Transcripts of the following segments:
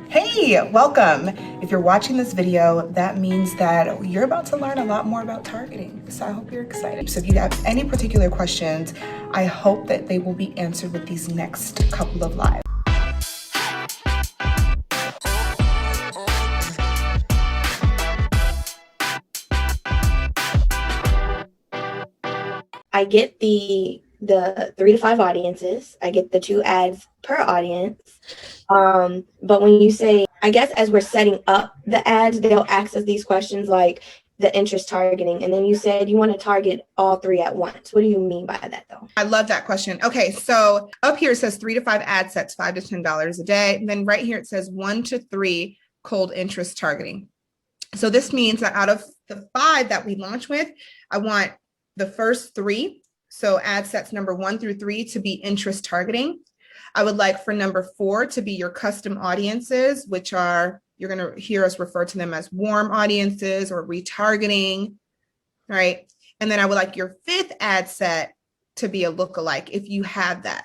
Hey, welcome. If you're watching this video, that means that you're about to learn a lot more about targeting. So I hope you're excited. So if you have any particular questions, I hope that they will be answered with these next couple of lives. I get the 3 to 5 audiences. I get the 2 ads per audience. But when you say, I guess as we're setting up the ads, they'll ask us these questions like the interest targeting. And then you said you want to target all 3 at once. What do you mean by that though? I love that question. Okay, so up here it says 3 to 5 ad sets, $5 to $10 a day. And then right here it says 1 to 3 cold interest targeting. So this means that out of the 5 that we launch with, I want the first 3, so ad sets number 1 through 3 to be interest targeting. I would like for number 4 to be your custom audiences, which are, you're going to hear us refer to them as warm audiences or retargeting, right? And then I would like your 5th ad set to be a lookalike if you have that,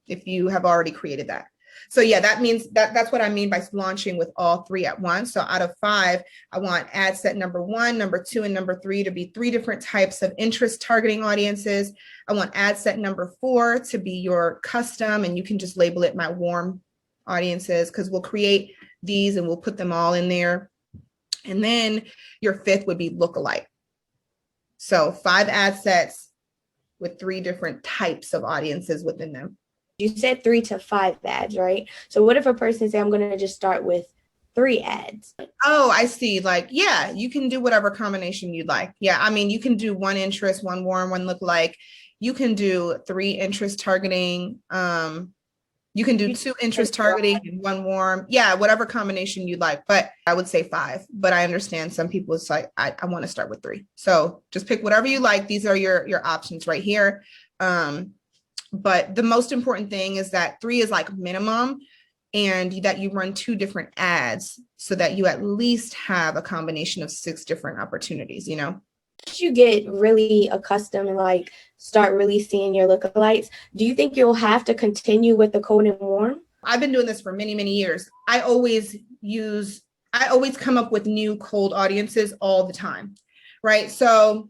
if you have already created that. So yeah, that means that's what I mean by launching with all 3 at once. So out of 5, I want ad set number 1, number 2, and number 3 to be 3 different types of interest targeting audiences. I want ad set number 4 to be your custom, and you can just label it my warm audiences because we'll create these and we'll put them all in there. And then your 5th would be lookalike. So 5 ad sets with 3 different types of audiences within them. You said 3 to 5 ads, right? So what if a person say, I'm going to just start with 3 ads? Oh, I see. Like, yeah, you can do whatever combination you'd like. Yeah, I mean, you can do 1 interest, 1 warm, 1 lookalike. You can do 3 interest targeting. You can do 2 interest targeting and 1 warm. Yeah, whatever combination you'd like. But I would say 5. But I understand some people, it's like, I want to start with 3. So just pick whatever you like. These are your options right here. But the most important thing is that 3 is like minimum, and that you run 2 different ads so that you at least have a combination of 6 different opportunities, you know? Once you get really accustomed and like start really seeing your lookalikes, do you think you'll have to continue with the cold and warm? I've been doing this for many, many years. I always come up with new cold audiences all the time, right? So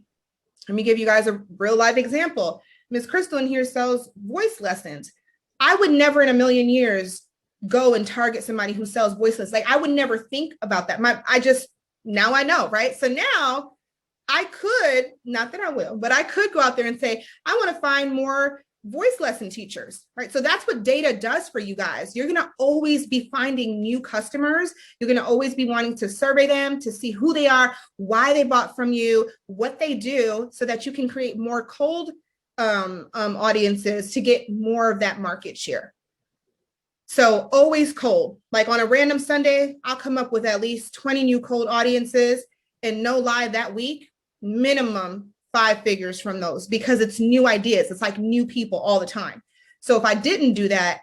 let me give you guys a real life example. Miss Crystal in here sells voice lessons. I would never in a million years go and target somebody who sells voice lessons. Like I would never think about that. Now I know, right? So now I could, not that I will, but I could go out there and say, I want to find more voice lesson teachers, right? So that's what data does for you guys. You're going to always be finding new customers. You're going to always be wanting to survey them to see who they are, why they bought from you, what they do, so that you can create more cold audiences to get more of that market share. So always cold. Like on a random Sunday, I'll come up with at least 20 new cold audiences, and no lie, that week, minimum 5 figures from those, because it's new ideas. It's like new people all the time. So if I didn't do that,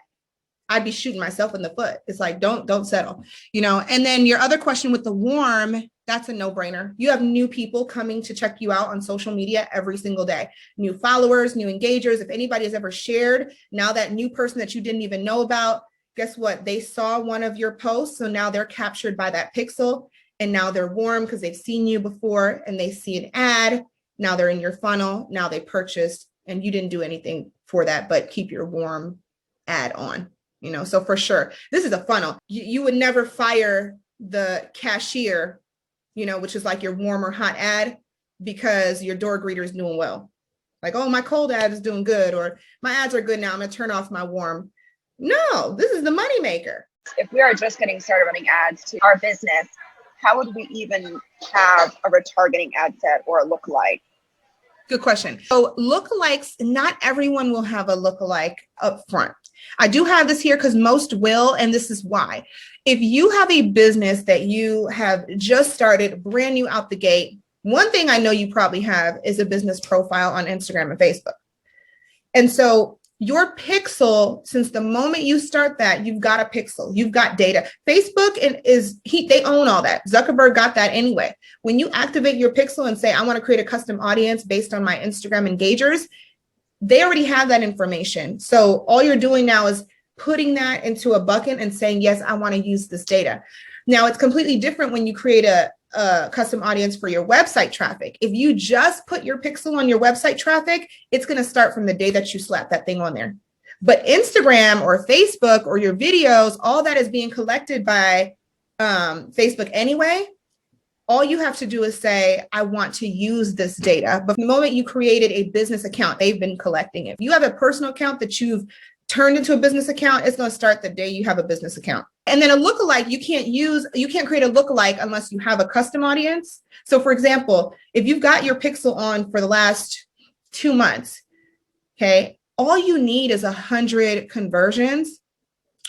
I'd be shooting myself in the foot. It's like, don't settle, you know? And then your other question with the warm, that's a no-brainer. You have new people coming to check you out on social media every single day. New followers, new engagers. If anybody has ever shared, now that new person that you didn't even know about, guess what? They saw one of your posts. So now they're captured by that pixel, and now they're warm because they've seen you before and they see an ad. Now they're in your funnel. Now they purchased, and you didn't do anything for that, but keep your warm ad on. You know, so for sure, this is a funnel. You would never fire the cashier, you know, which is like your warm or hot ad, because your door greeter is doing well. Like, oh, my cold ad is doing good, or my ads are good now, I'm going to turn off my warm. No, this is the money maker. If we are just getting started running ads to our business, how would we even have a retargeting ad set or a lookalike? Good question. So lookalikes, not everyone will have a lookalike up front. I do have this here because most will, and this is why. If you have a business that you have just started brand new out the gate, one thing I know you probably have is a business profile on Instagram and Facebook. And so your pixel, since the moment you start that, you've got a pixel, you've got data. Facebook they own all that. Zuckerberg got that anyway. When you activate your pixel and say, I want to create a custom audience based on my Instagram engagers, they already have that information. So all you're doing now is putting that into a bucket and saying, yes, I want to use this data. Now, it's completely different when you create a custom audience for your website traffic. If you just put your pixel on your website traffic, it's going to start from the day that you slap that thing on there. But Instagram or Facebook or your videos, all that is being collected by Facebook anyway. All you have to do is say, I want to use this data. But the moment you created a business account, they've been collecting it. If you have a personal account that you've turned into a business account, it's going to start the day you have a business account. And then a lookalike, you can't create a lookalike unless you have a custom audience. So for example, if you've got your pixel on for the last 2 months, okay, all you need is 100 conversions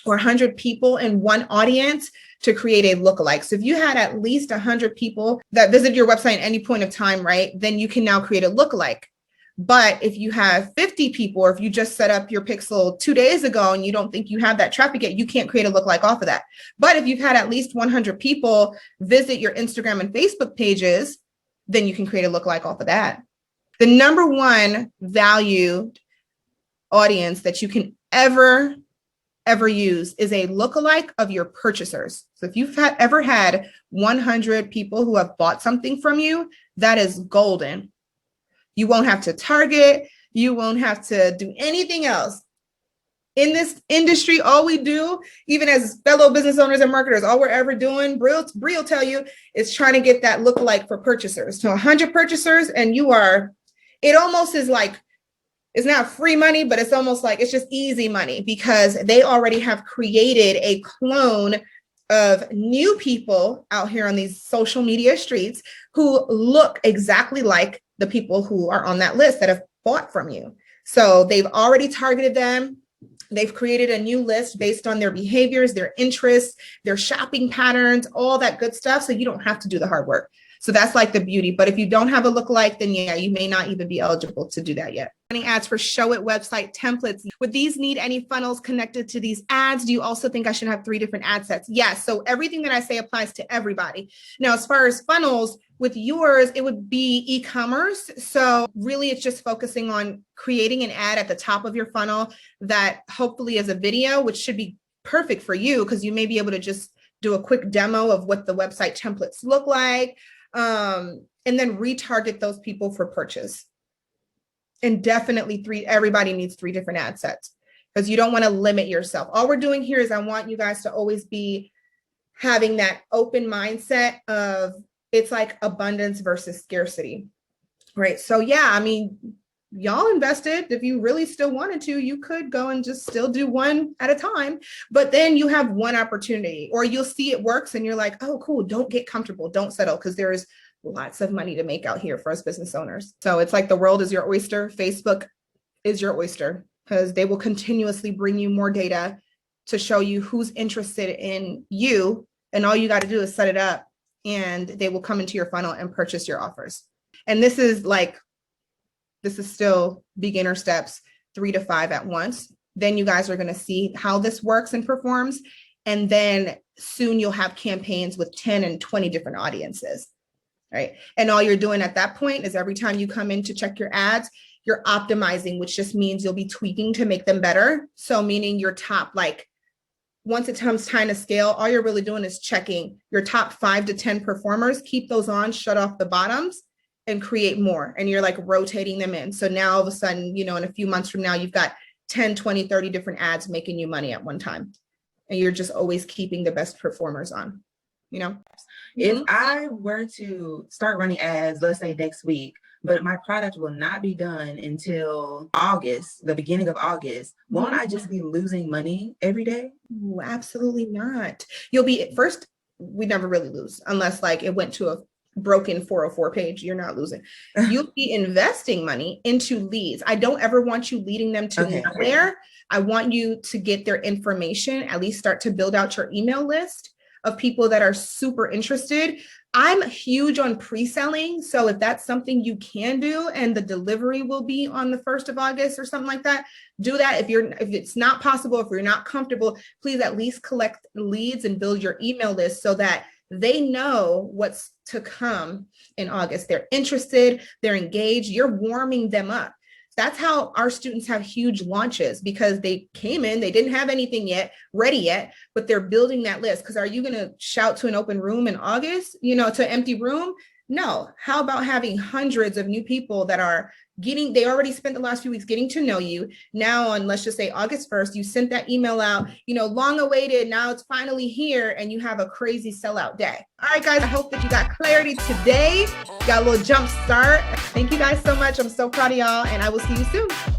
or 100 people in one audience to create a lookalike. So if you had at least 100 people that visit your website at any point of time, right, then you can now create a lookalike. But if you have 50 people, or if you just set up your pixel 2 days ago and you don't think you have that traffic yet, you can't create a lookalike off of that. But if you've had at least 100 people visit your Instagram and Facebook pages, then you can create a lookalike off of that. The number one valued audience that you can ever use is a lookalike of your purchasers. So if you've ever had 100 people who have bought something from you, that is golden. You won't have to target. You won't have to do anything else. In this industry, all we do, even as fellow business owners and marketers, all we're ever doing, Bree will tell you, is trying to get that lookalike for purchasers. So 100 purchasers, and it almost is like, it's not free money, but it's almost like it's just easy money because they already have created a clone of new people out here on these social media streets who look exactly like the people who are on that list that have bought from you. So they've already targeted them. They've created a new list based on their behaviors, their interests, their shopping patterns, all that good stuff. So you don't have to do the hard work. So that's like the beauty. But if you don't have a lookalike, then yeah, you may not even be eligible to do that yet. Running ads for Show It website templates. Would these need any funnels connected to these ads? Do you also think I should have 3 different ad sets? Yes. So everything that I say applies to everybody. Now, as far as funnels, with yours, it would be e-commerce. So really, it's just focusing on creating an ad at the top of your funnel that hopefully is a video, which should be perfect for you because you may be able to just do a quick demo of what the website templates look like. And then retarget those people for purchase. And definitely everybody needs 3 different ad sets because you don't want to limit yourself. All we're doing here is I want you guys to always be having that open mindset of it's like abundance versus scarcity, right? So yeah, I mean, y'all invested. If you really still wanted to, you could go and just still do one at a time, but then you have one opportunity or you'll see it works and you're like, oh, cool. Don't get comfortable. Don't settle because there is lots of money to make out here for us business owners. So it's like the world is your oyster. Facebook is your oyster because they will continuously bring you more data to show you who's interested in you. And all you got to do is set it up and they will come into your funnel and purchase your offers. And this is still beginner steps, 3 to 5 at once. Then you guys are going to see how this works and performs. And then soon you'll have campaigns with 10 and 20 different audiences, right? And all you're doing at that point is every time you come in to check your ads, you're optimizing, which just means you'll be tweaking to make them better. So meaning your top, once it comes time to scale, all you're really doing is checking your top 5 to 10 performers, keep those on, shut off the bottoms, and create more. And you're rotating them in. So now all of a sudden, in a few months from now, you've got 10, 20, 30 different ads making you money at one time. And you're just always keeping the best performers on, If I were to start running ads, let's say next week, but my product will not be done until August, the beginning of August, won't I just be losing money every day? Ooh, absolutely not. You'll be at first, we never really lose unless it went to a broken 404 page. You're not losing. You'll be investing money into leads. I don't ever want you leading them to nowhere. I want you to get their information, at least start to build out your email list of people that are super interested. I'm huge on pre-selling. So if that's something you can do and the delivery will be on the 1st of August or something like that, do that. If it's not possible, if you're not comfortable, please at least collect leads and build your email list so that they know what's to come in August. They're interested, they're engaged, you're warming them up. That's how our students have huge launches, because they came in, they didn't have anything ready yet, but they're building that list. Because are you going to shout to an open room in August, to an empty room? No. How about having hundreds of new people that are they already spent the last few weeks getting to know you. Now on, let's just say August 1st, you sent that email out, long awaited, now it's finally here, and you have a crazy sellout day. All right, guys, I hope that you got clarity today. Got a little jump start. Thank you guys so much. I'm so proud of y'all, and I will see you soon.